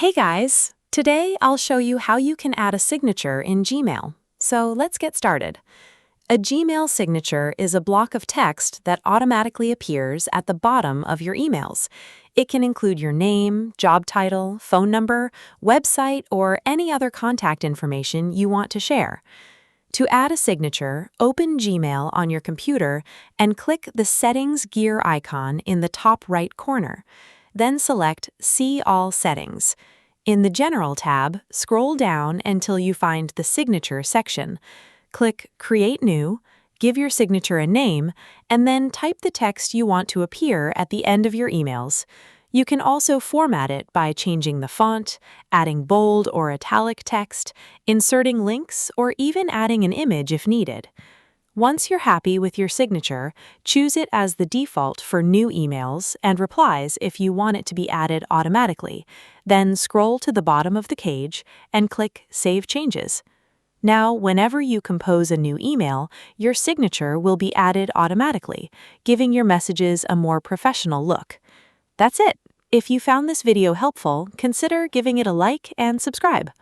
Hey guys! Today I'll show you how you can add a signature in Gmail. So let's get started. A Gmail signature is a block of text that automatically appears at the bottom of your emails. It can include your name, job title, phone number, website, or any other contact information you want to share. To add a signature, open Gmail on your computer and click the Settings gear icon in the top right corner. Then select See All Settings. In the General tab, scroll down until you find the Signature section. Click Create New, give your signature a name, and then type the text you want to appear at the end of your emails. You can also format it by changing the font, adding bold or italic text, inserting links, or even adding an image if needed. Once you're happy with your signature, choose it as the default for new emails and replies if you want it to be added automatically. Then scroll to the bottom of the page and click Save Changes. Now, whenever you compose a new email, your signature will be added automatically, giving your messages a more professional look. That's it. If you found this video helpful, consider giving it a like and subscribe.